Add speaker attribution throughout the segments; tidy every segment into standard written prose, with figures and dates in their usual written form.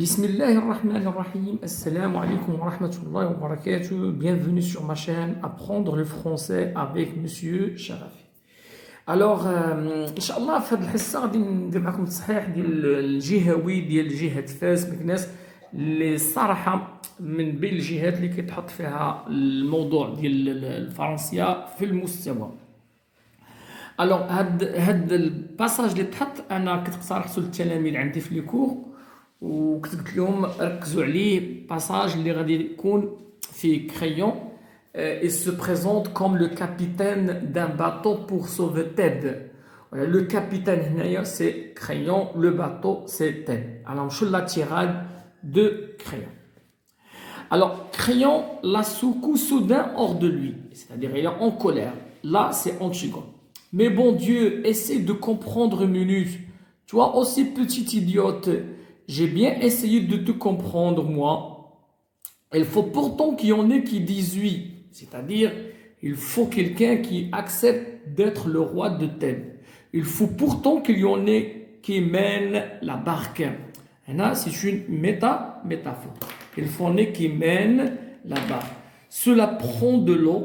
Speaker 1: Bismillahirrahmanirrahim. Assalamu alaikum wa rahmatullahi wa barakatuh. Bienvenue sur ma chaîne Apprendre le français avec Monsieur Sharafi. Alors, Inch'Allah, في هذه الحصة غادي ندير معكم تصحيح ديال الجهوي ديال جهة فاس مكناس اللي الصراحة من بين الجهات اللي كيتحط فيها الموضوع ديال الفرنسية في المستوى. الوغ هاد الباساج اللي تحط انا كنت اقترحته للتلاميذ عندي في لي كور وكنت قلت لهم ركزوا عليه باساج اللي غادي يكون فيه كريون il se présente comme le capitaine d'un bateau pour sauver Ted. Voilà, le capitaine هنايا c'est crayon, le bateau c'est Ted. Alors نمشيو la tirade de crayon. Alors crayon l'a secoué soudain hors de lui, c'est-à-dire il est en colère. Là c'est Antigone. Mais bon Dieu, essaie de comprendre une minute. Toi aussi petit idiote, j'ai bien essayé de te comprendre moi. Il faut pourtant qu'il y en ait qui disent oui. C'est-à-dire, il faut quelqu'un qui accepte d'être le roi de Thèbes. Il faut pourtant qu'il y en ait qui mène la barque. Et là, c'est une métaphore. Il faut en ait qui mène la barque. Cela prend de l'eau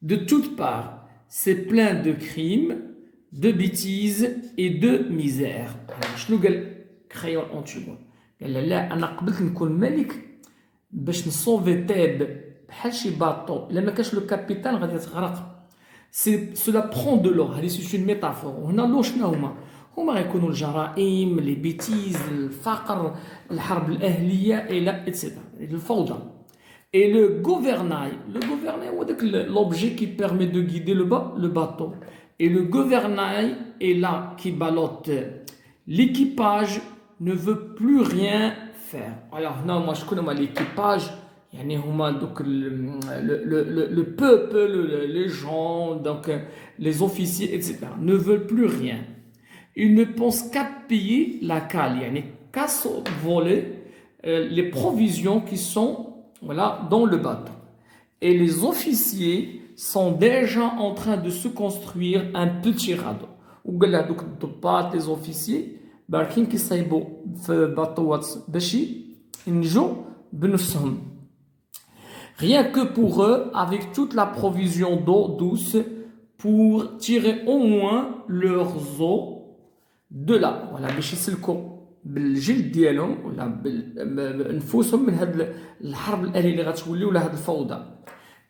Speaker 1: de toutes parts. C'est plein de crimes, de bêtises et de misère. شنو قال كريون أنتيغون؟ قال لا أنا قبلت نكون ملك باش نصوفي تيب بحال شي باطو، إلا ما كانش لو كابيتان غادي تغرق. سولا برون دو لو، هذه سي اون ميتافور. وهنا لو شنو هما غيكونوا الجرائم، لي بيتيز، الفقر، الحرب الأهلية إلى إتسيتيرا، الفوضى. Et le gouvernail c'est l'objet qui permet de guider le bateau. Et le gouvernail est là qui ballotte. L'équipage ne veut plus rien faire. Alors, non, moi je connais l'équipage. Donc, le peuple, les gens, donc, les officiers, etc. ne veulent plus rien. Ils ne pensent qu'à payer la cale, qu'à voler les provisions qui sont dans le bateau. Et les officiers sont déjà en train de se construire un petit radeau. Les officiers باركين كيصايبوا في باطوات باش ينجوا بنفسهم. Rien que pour eux, avec toute la provision d'eau douce pour tirer au moins leurs eaux de là. Voilà, باش يسلكوا بالجلد ديالهم ولا بنفوسهم من هاد الحرب الاليه اللي غتولي ولا هاد الفوضى.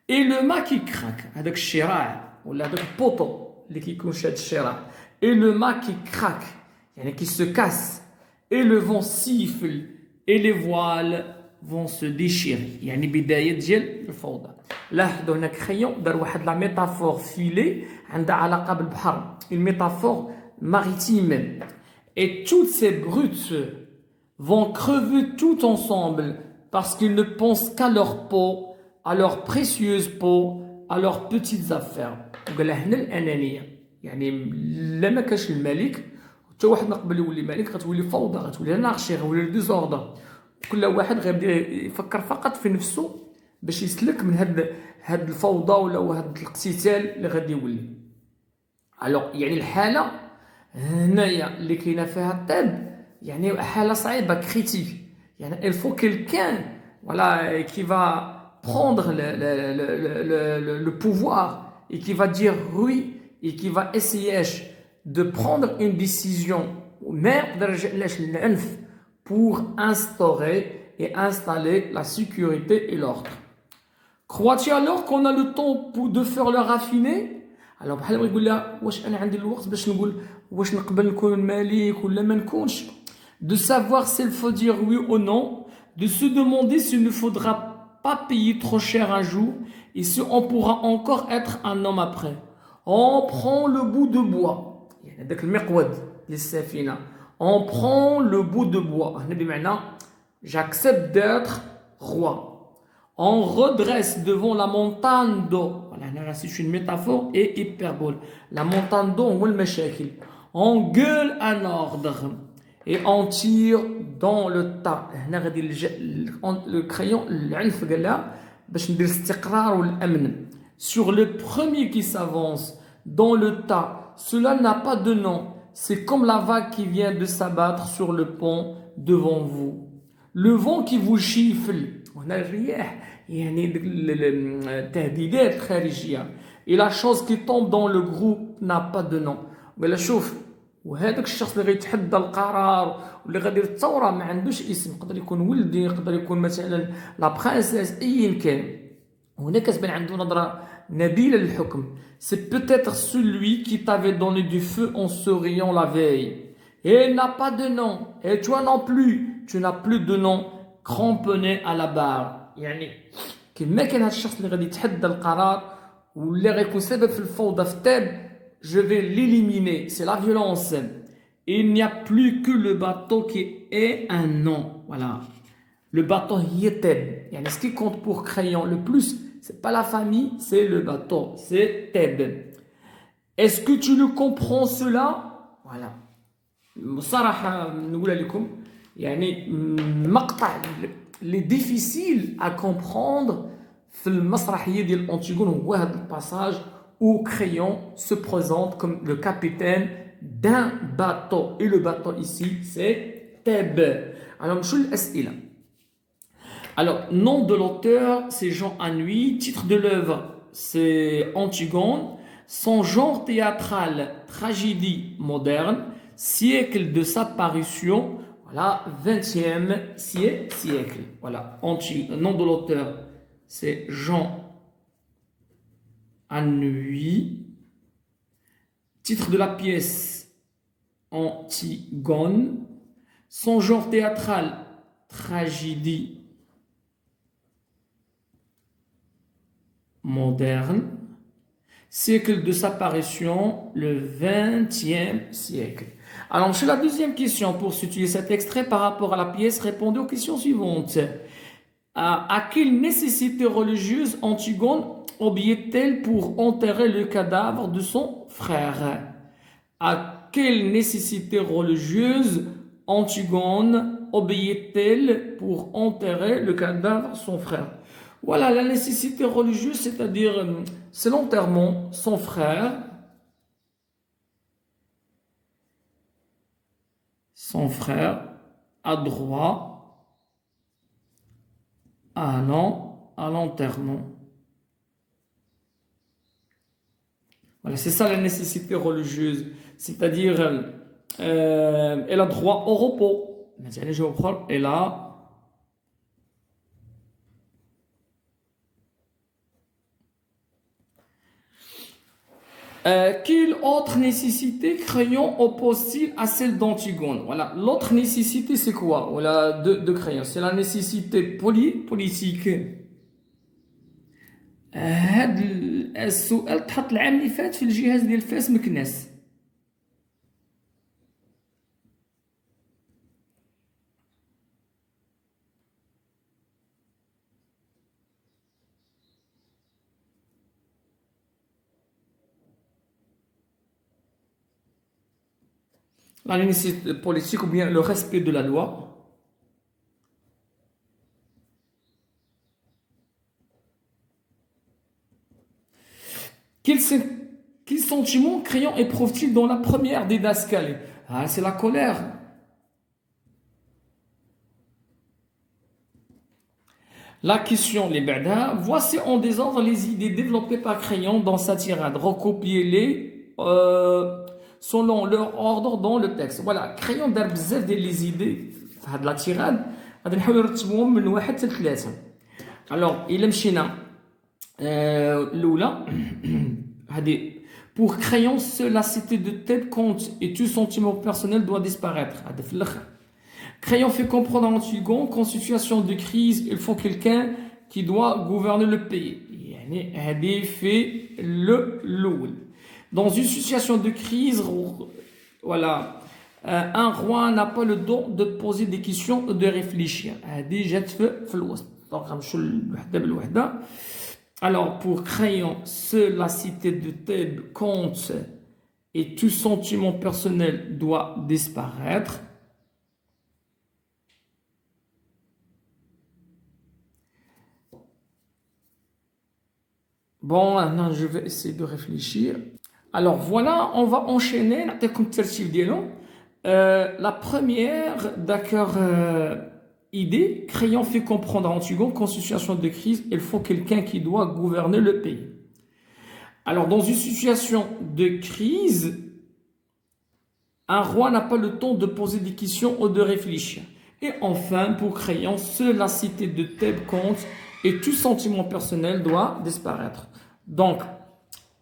Speaker 1: اي لو ما كي كراك هذاك الشراع ولا هذاك البوطو اللي كيكون شاد الشراع اي لو ما كي كراك يعني كي se casse et le vent siffle et les voiles vont se déchirer. يعني بدايه ديال الفوضى. لاحظوا هنا كريون دار واحد لا ميتافور فيلي عندها علاقه بالبحر، une métaphore maritime. Et toutes ces brutes vont crever tout ensemble parce qu'ils ne pensent qu'à leur peau, à leur précieuse peau, à leurs petites affaires. وقال هنا الأنانية، يعني لا ما كانش الملك حتى واحد ما قبل يولي ملك غتولي فوضى، غتولي انارشي، غتولي ديزوردر. كل واحد غيبدا يفكر فقط في نفسه باش يسلك من هاد الفوضى ولا هاد الاقتتال اللي غادي يولي. الوغ يعني الحالة هنايا اللي كاينه فيها طب يعني حاله صعيبه كريتيك. يعني il faut quelqu'un voilà qui va prendre le pouvoir et qui va dire oui et qui va essayer de prendre une décision pour instaurer et installer la sécurité et l'ordre. Crois-tu alors qu'on a le temps de faire le raffiner? Alors بحال بغا يقول لها واش انا عندي الوقت باش نقول واش نقبل نكون ملك ولا ما نكونش. De savoir s'il faut dire oui ou non, de se demander s'il ne faudra pas payer trop cher un jour et si on pourra encore être un homme après. On prend le bout de bois, يعني داك المقود للسفينه. On prend le bout de bois هنا بمعنى j'accepte d'être roi. On redresse devant la montagne d'eau. Voilà, c'est une métaphore et hyperbole. La montagne d'eau, on le on gueule un ordre et on tire dans le tas. Le crayon, sur le premier qui s'avance dans le tas, cela n'a pas de nom. C'est comme la vague qui vient de s'abattre sur le pont devant vous. Le vent qui vous chiffle. وهنا الرياح يعني التهديدات الخارجية. Et la chose qui tombe dans le groupe n'a pas de nom. ولا شوف وهذاك الشخص اللي غيتحدى القرار واللي غادير الثوره ما عندوش اسم، يقدر يكون ولدي، يقدر يكون مثلا لا برانسيس، ايا كان. هنا كتبان عنده نظره نبيله للحكم. سي peut-être celui qui t'avait donné du feu en souriant la veille. Et il n'a pas de nom. Et toi non plus. Tu n'as plus de nom cramponné à la barre. يعني كما كان هذا الشخص اللي غادي يتحدى القرار واللي غيكون سبب في الفوضى في التاب، je vais l'éliminer. C'est la violence. Il n'y a plus que le bateau qui ait un nom. Voilà. Le bateau Yeteb. Yani ce qui compte pour Crayon le plus, c'est pas la famille, c'est le bateau. C'est Teb. Est-ce que tu le comprends cela? Voilà. بصراحة نقول لكم يعني مقطع les difficiles à comprendre في المسرحية ديال أنتيغون هو هذا الباساج où Crayon se présente comme le capitaine d'un bateau. Et le bateau ici, c'est Thèbes. Alors, je vais l'as'ila. Alors, nom de l'auteur, c'est Jean Anouilh. Titre de l'œuvre, c'est Antigone. Son genre théâtral, tragédie moderne. Siècle de sa parution, voilà, 20e siècle. Voilà, nom de l'auteur, c'est Jean Anouilh. Titre de la pièce Antigone. Son genre théâtral tragédie moderne. Siècle de sa parution le 20e siècle. Alors, sur la deuxième question, pour situer cet extrait par rapport à la pièce, répondez aux questions suivantes. À quelle nécessité religieuse Antigone obéit-elle pour enterrer le cadavre de son frère? À quelle nécessité religieuse Antigone obéit-elle pour enterrer le cadavre de son frère? Voilà, la nécessité religieuse, c'est-à-dire, c'est l'enterrement, son frère a droit à l'enterrement. Voilà, c'est ça la nécessité religieuse. C'est-à-dire, elle a droit au repos. Elle a quelle autre nécessité Crayon oppose-t-il à celle d'Antigone? Voilà, l'autre nécessité c'est quoi? Voilà, de Crayon, c'est la nécessité politique. هاد السؤال تحط العام اللي فات في الجهاز ديال فاس مكناس. La nécessité politique ou bien le respect de la loi. Quel sentiment Crayon éprouve-t-il dans la première didascalie? Ah, c'est la colère. La question, les bada, voici en désordre les idées développées par Crayon dans sa tirade. Recopiez-les selon leur ordre dans le texte. Voilà, Crayon دار بزاف ديال les idées في هاد la tirade. غادي نحاول نرتبهم من 1 حتى 3. Alors, إلا مشينا الأولى هذه pour Crayon, seule la cité de Thèbes compte et tout sentiment personnel doit disparaître. هذا في الآخر. Crayon fait comprendre à Antigone qu'en situation de crise, il faut quelqu'un qui doit gouverner le pays. يعني هذه في الأول. Dans une situation de crise, voilà, un roi n'a pas le don de poser des questions ou de réfléchir. هذه جات في الوسط. Donc غنمشيو لوحده بالوحده. Alors, pour Crayon, seule la cité de Thèbes compte et tout sentiment personnel doit disparaître. Bon, maintenant, je vais essayer de réfléchir. Alors, voilà, on va enchaîner. La première, d'accord, idée, Crayon fait comprendre à Antigone qu'en situation de crise, il faut quelqu'un qui doit gouverner le pays. Alors, dans une situation de crise, un roi n'a pas le temps de poser des questions ou de réfléchir. Et enfin, pour Crayon, seule la cité de Thèbes compte et tout sentiment personnel doit disparaître. Donc,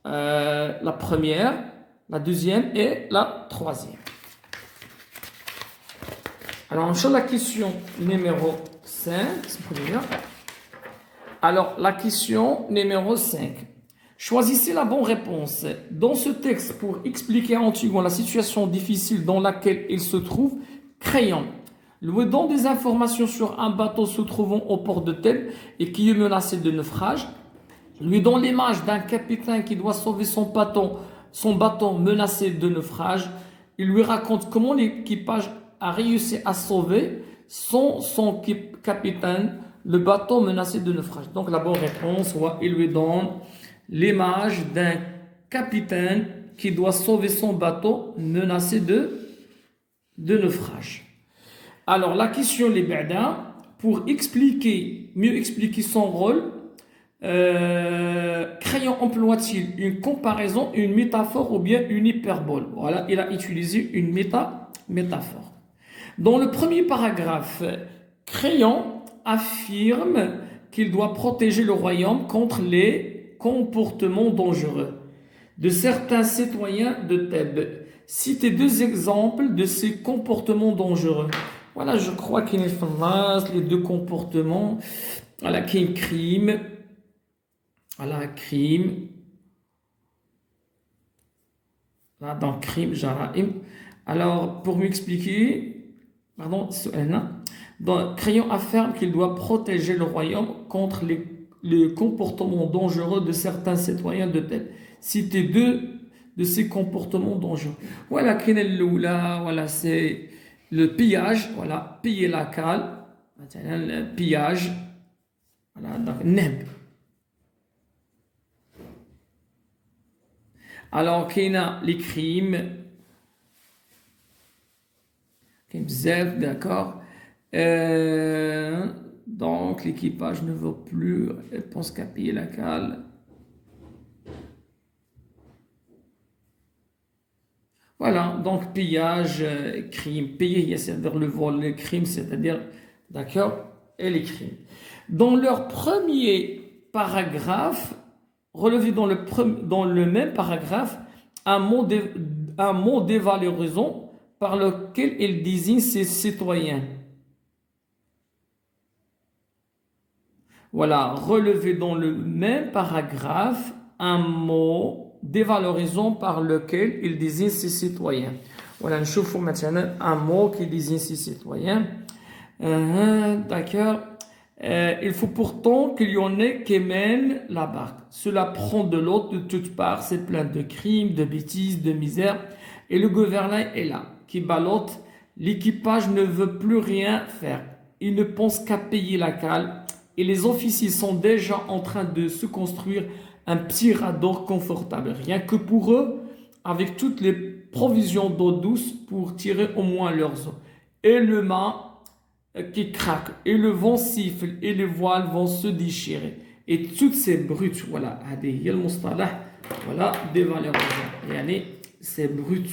Speaker 1: la première, la deuxième et la troisième. Alors, sur la question numéro 5, alors, la question numéro 5. Choisissez la bonne réponse. Dans ce texte, pour expliquer à Antigone la situation difficile dans laquelle il se trouve, Crayon lui donne des informations sur un bateau se trouvant au port de Thèbes et qui est menacé de naufrage, lui donne l'image d'un capitaine qui doit sauver son bateau menacé de naufrage. Il lui raconte comment l'équipage a réussi à sauver son capitaine le bateau menacé de naufrage. Donc la bonne réponse, il lui donne l'image d'un capitaine qui doit sauver son bateau menacé de naufrage. Alors la question les Ba'da, pour mieux expliquer son rôle, Crayon emploie-t-il une comparaison, une métaphore ou bien une hyperbole? Voilà, il a utilisé une métaphore. Dans le premier paragraphe, Crayon affirme qu'il doit protéger le royaume contre les comportements dangereux de certains citoyens de Thèbes. Citez deux exemples de ces comportements dangereux. Voilà, je crois qu'il y a les deux comportements. Voilà, qu'il y a crime. Voilà, crime. Là, dans crime, jara'im. Alors, pour m'expliquer, pardon, Crayon affirme qu'il doit protéger le royaume contre les comportements dangereux de certains citoyens de Thèbes. Citez deux de ces comportements dangereux. Voilà, voilà, c'est le pillage, voilà, piller la cale, le pillage, voilà, donc, neb. Alors, qu'il y a les crimes, d'accord. Donc, l'équipage ne veut plus, elle pense qu'à piller la cale. Voilà, donc pillage, crime, payer, c'est-à-dire le vol, le crime, c'est-à-dire, d'accord, et les crimes. Dans leur premier paragraphe, relevé dans le même paragraphe, un mot dévalorisant par lequel il désigne ses citoyens. Voilà, relevé dans le même paragraphe, un mot dévalorisant par lequel il désigne ses citoyens. Voilà, nous voyons maintenant un mot qui désigne ses citoyens. D'accord. Il faut pourtant qu'il y en ait qui mènent la barque. Cela prend de l'autre de toutes parts, c'est plein de crimes, de bêtises, de misère. Et le gouvernail est là, qui ballotte. L'équipage ne veut plus rien faire. Il ne pense qu'à payer la cale. Et les officiers sont déjà en train de se construire un petit radeau confortable. Rien que pour eux, avec toutes les provisions d'eau douce pour tirer au moins leurs eaux. Et le mât qui craque, et le vent siffle, et les voiles vont se déchirer. Et toutes ces brutes, voilà, voilà, des valeurs. C'est brut.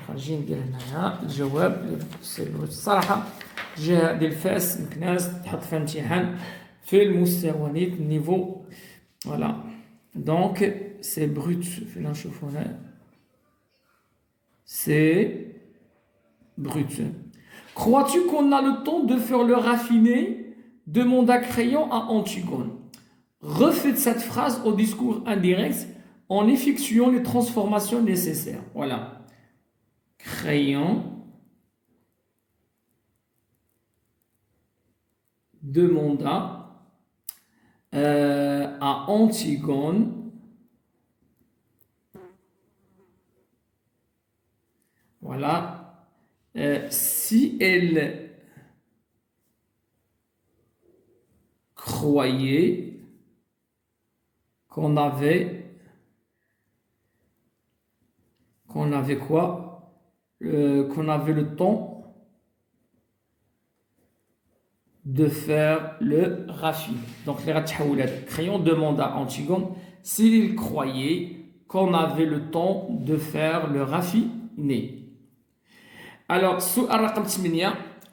Speaker 1: خارجين ندير هنايا الجواب سي بروت الصراحه جا ديال الفاس مكناس تحط في امتحان في المستويات نيفو فوالا دونك سي بروت فين نشوفو هنا سي brut. Crois-tu qu'on a le temps de faire le raffiné? Demanda Crayon à Antigone. Refaites cette phrase au discours indirect en effectuant les transformations nécessaires. Voilà. Crayon demanda à Antigone, voilà, si elle croyait qu'on qu'on avait quoi? Qu'on avait le temps de faire le rafi. Donc, les Crayon demande à Antigone s'il croyait qu'on avait le temps de faire le raffiné. Alors,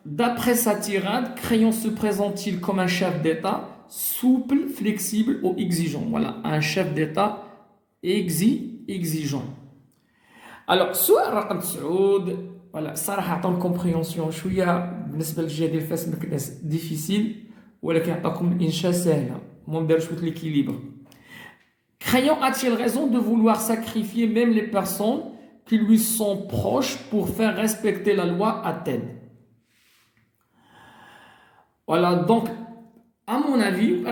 Speaker 1: d'après sa tirade, Crayon se présente-t-il comme un chef d'État souple, flexible ou exigeant? Voilà, un chef d'État exigeant. Alors, سؤال رقم 9 voilà صراحة عطاو الكومبريونسيون شوية بالنسبة للجهة ديال فاس مكناس ديفيسيل ولكن عطاكم الإنشاء سهلة المهم داروا شوية l'équilibre. Crayon a-t-il raison de vouloir sacrifier même les personnes qui lui sont proches pour faire respecter la loi à Athènes? Voilà, donc, à mon avis,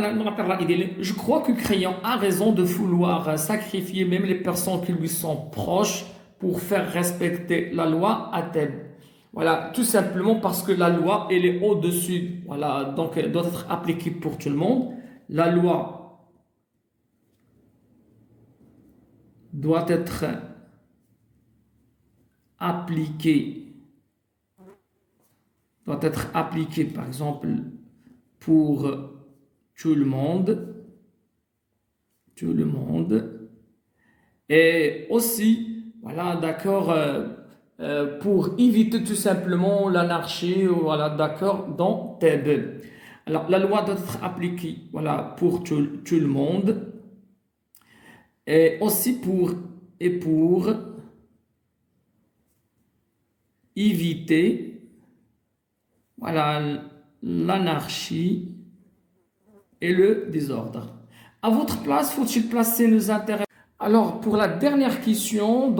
Speaker 1: je crois que Crayon a raison de vouloir sacrifier même les personnes qui lui sont proches pour faire respecter la loi à Athènes. Voilà, tout simplement parce que la loi, elle est au-dessus. Voilà, donc elle doit être appliquée pour tout le monde. La loi doit être appliquée, par exemple, pour tout le monde, et aussi, voilà, d'accord, pour éviter tout simplement l'anarchie, voilà, d'accord, dans Thèbes. Alors, la loi doit être appliquée, voilà, pour tout le monde, et aussi pour éviter, voilà, l'anarchie et le désordre. À votre place, faut-il placer nos intérêts? Alors, pour la dernière question,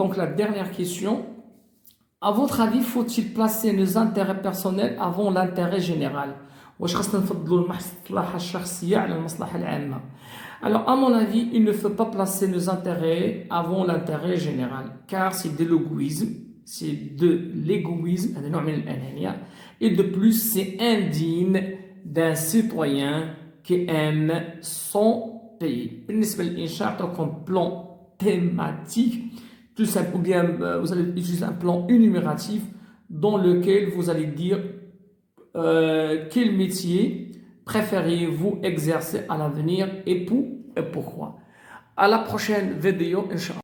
Speaker 1: à votre avis, faut-il placer nos intérêts personnels avant l'intérêt général? Alors, à mon avis, il ne faut pas placer nos intérêts avant l'intérêt général, car c'est de l'égoïsme, et de plus, c'est indigne d'un citoyen qui aime son pays. Comme plan thématique, tout simple, ou bien vous allez utiliser un plan énumératif dans lequel vous allez dire quel métier préfériez-vous exercer à l'avenir et pourquoi. À la prochaine vidéo, Inch'Allah.